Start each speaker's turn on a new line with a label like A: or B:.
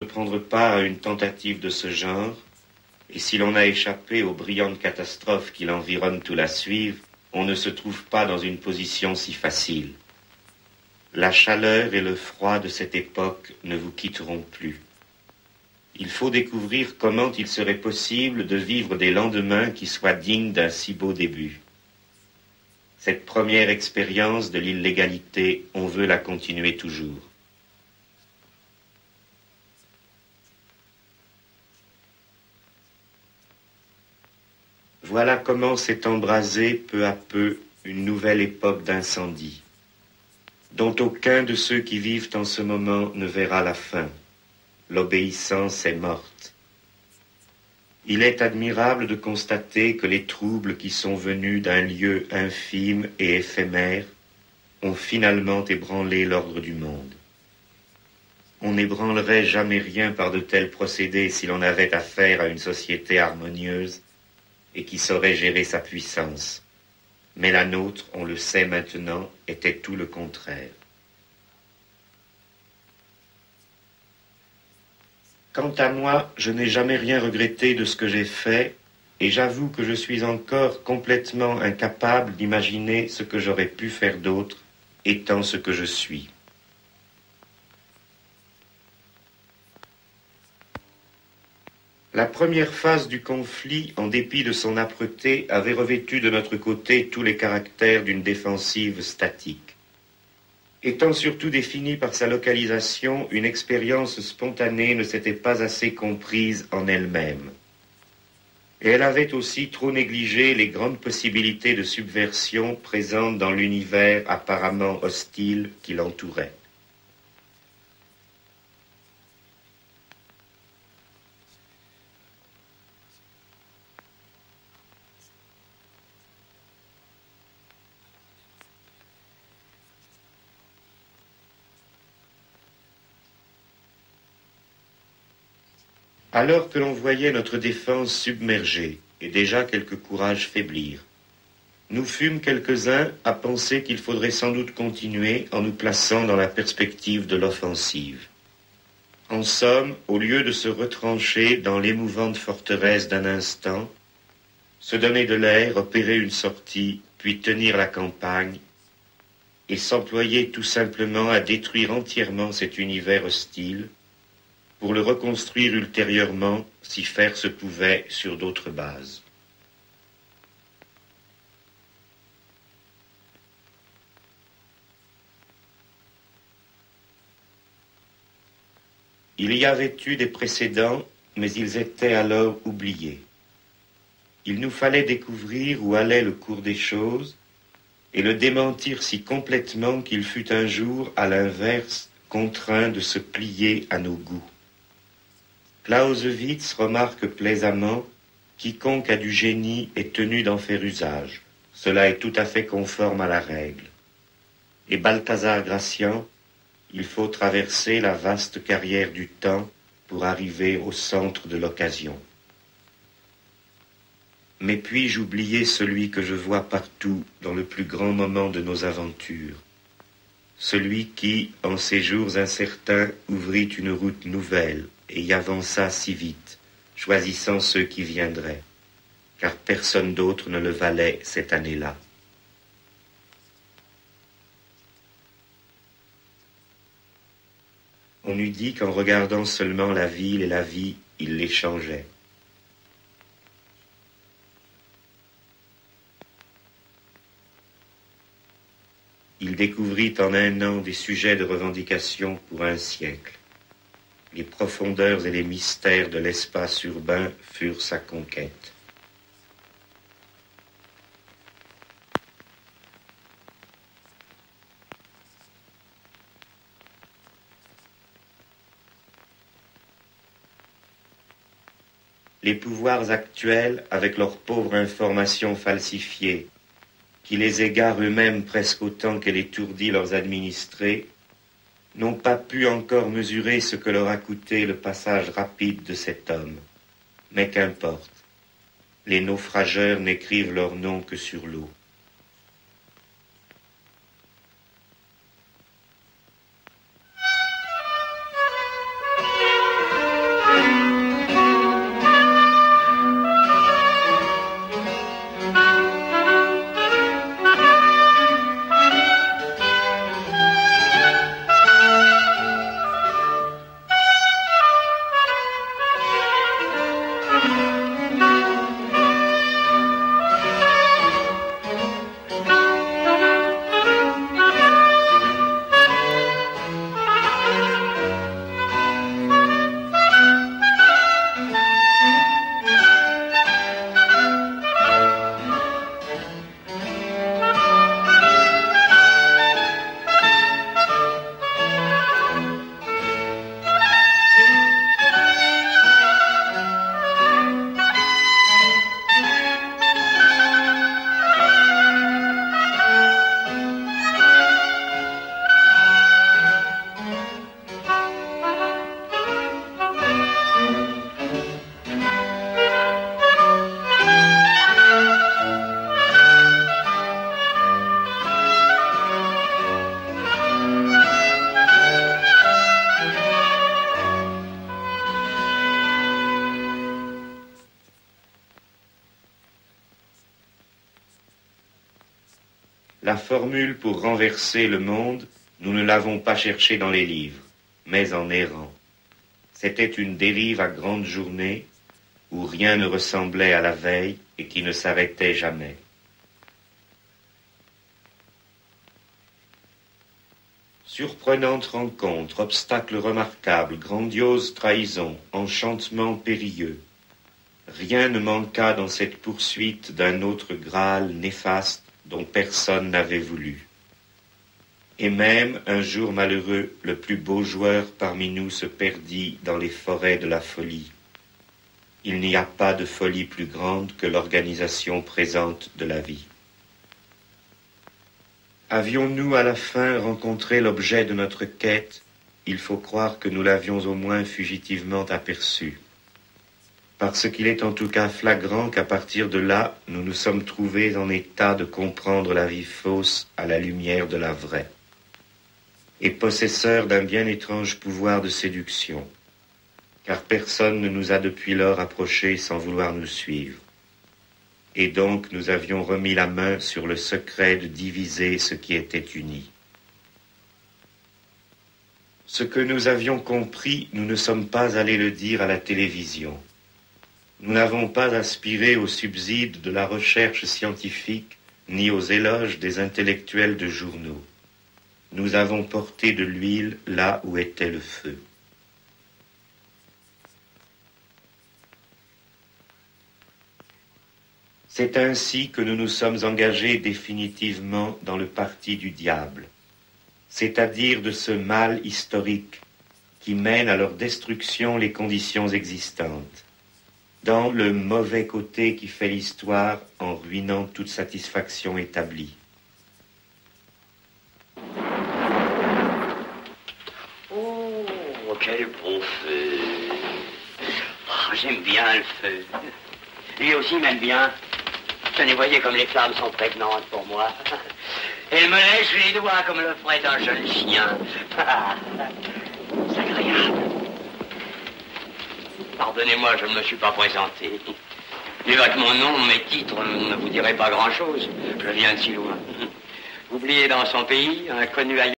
A: de prendre part à une tentative de ce genre, et si l'on a échappé aux brillantes catastrophes qui l'environnent ou la suivent, on ne se trouve pas dans une position si facile. La chaleur et le froid de cette époque ne vous quitteront plus. Il faut découvrir comment il serait possible de vivre des lendemains qui soient dignes d'un si beau début. Cette première expérience de l'illégalité, on veut la continuer toujours. Voilà comment s'est embrasée peu à peu une nouvelle époque d'incendie, dont aucun de ceux qui vivent en ce moment ne verra la fin. L'obéissance est morte. Il est admirable de constater que les troubles qui sont venus d'un lieu infime et éphémère ont finalement ébranlé l'ordre du monde. On n'ébranlerait jamais rien par de tels procédés si l'on avait affaire à une société harmonieuse et qui saurait gérer sa puissance. Mais la nôtre, on le sait maintenant, était tout le contraire. Quant à moi, je n'ai jamais rien regretté de ce que j'ai fait, et j'avoue que je suis encore complètement incapable d'imaginer ce que j'aurais pu faire d'autre, étant ce que je suis. La première phase du conflit, en dépit de son âpreté, avait revêtu de notre côté tous les caractères d'une défensive statique. Étant surtout définie par sa localisation, une expérience spontanée ne s'était pas assez comprise en elle-même. Et elle avait aussi trop négligé les grandes possibilités de subversion présentes dans l'univers apparemment hostile qui l'entourait. Alors que l'on voyait notre défense submergée et déjà quelques courages faiblir, nous fûmes quelques-uns à penser qu'il faudrait sans doute continuer en nous plaçant dans la perspective de l'offensive. En somme, au lieu de se retrancher dans l'émouvante forteresse d'un instant, se donner de l'air, opérer une sortie, puis tenir la campagne, et s'employer tout simplement à détruire entièrement cet univers hostile, pour le reconstruire ultérieurement, si faire se pouvait, sur d'autres bases. Il y avait eu des précédents, mais ils étaient alors oubliés. Il nous fallait découvrir où allait le cours des choses et le démentir si complètement qu'il fut un jour, à l'inverse, contraint de se plier à nos goûts. Clausewitz remarque plaisamment « Quiconque a du génie est tenu d'en faire usage. Cela est tout à fait conforme à la règle. » Et Balthazar Gracian, il faut traverser la vaste carrière du temps pour arriver au centre de l'occasion. Mais puis-je oublier celui que je vois partout dans le plus grand moment de nos aventures, celui qui, en ces jours incertains, ouvrit une route nouvelle et y avança si vite, choisissant ceux qui viendraient, car personne d'autre ne le valait cette année-là. On eût dit qu'en regardant seulement la ville et la vie, il les changeait. Il découvrit en un an des sujets de revendication pour un siècle. Les profondeurs et les mystères de l'espace urbain furent sa conquête. Les pouvoirs actuels, avec leurs pauvres informations falsifiées, qui les égarent eux-mêmes presque autant qu'elle étourdit leurs administrés, n'ont pas pu encore mesurer ce que leur a coûté le passage rapide de cet homme. Mais qu'importe, les naufrageurs n'écrivent leur nom que sur l'eau. La formule pour renverser le monde, nous ne l'avons pas cherchée dans les livres, mais en errant. C'était une dérive à grande journée, où rien ne ressemblait à la veille et qui ne s'arrêtait jamais. Surprenante rencontre, obstacle remarquable, grandiose trahison, enchantement périlleux. Rien ne manqua dans cette poursuite d'un autre Graal néfaste dont personne n'avait voulu. Et même, un jour malheureux, le plus beau joueur parmi nous se perdit dans les forêts de la folie. Il n'y a pas de folie plus grande que l'organisation présente de la vie. Avions-nous à la fin rencontré l'objet de notre quête? Il faut croire que nous l'avions au moins fugitivement aperçu. Parce qu'il est en tout cas flagrant qu'à partir de là, nous nous sommes trouvés en état de comprendre la vie fausse à la lumière de la vraie, et possesseurs d'un bien étrange pouvoir de séduction, car personne ne nous a depuis lors approchés sans vouloir nous suivre. Et donc nous avions remis la main sur le secret de diviser ce qui était uni. Ce que nous avions compris, nous ne sommes pas allés le dire à la télévision. Nous n'avons pas aspiré au subside de la recherche scientifique, ni aux éloges des intellectuels de journaux. Nous avons porté de l'huile là où était le feu. C'est ainsi que nous nous sommes engagés définitivement dans le parti du diable, c'est-à-dire de ce mal historique qui mène à leur destruction les conditions existantes, dans le mauvais côté qui fait l'histoire en ruinant toute satisfaction établie.
B: Oh, quel beau feu! Oh, j'aime bien le feu. Lui aussi m'aime bien. Tenez, voyez comme les flammes sont prévenantes pour moi. Elle me lèche les doigts comme le ferait un jeune chien. C'est agréable. Pardonnez-moi, je ne me suis pas présenté. Du avec mon nom, mes titres ne vous diraient pas grand-chose. Je viens de si loin. Oublié dans son pays, inconnu ailleurs.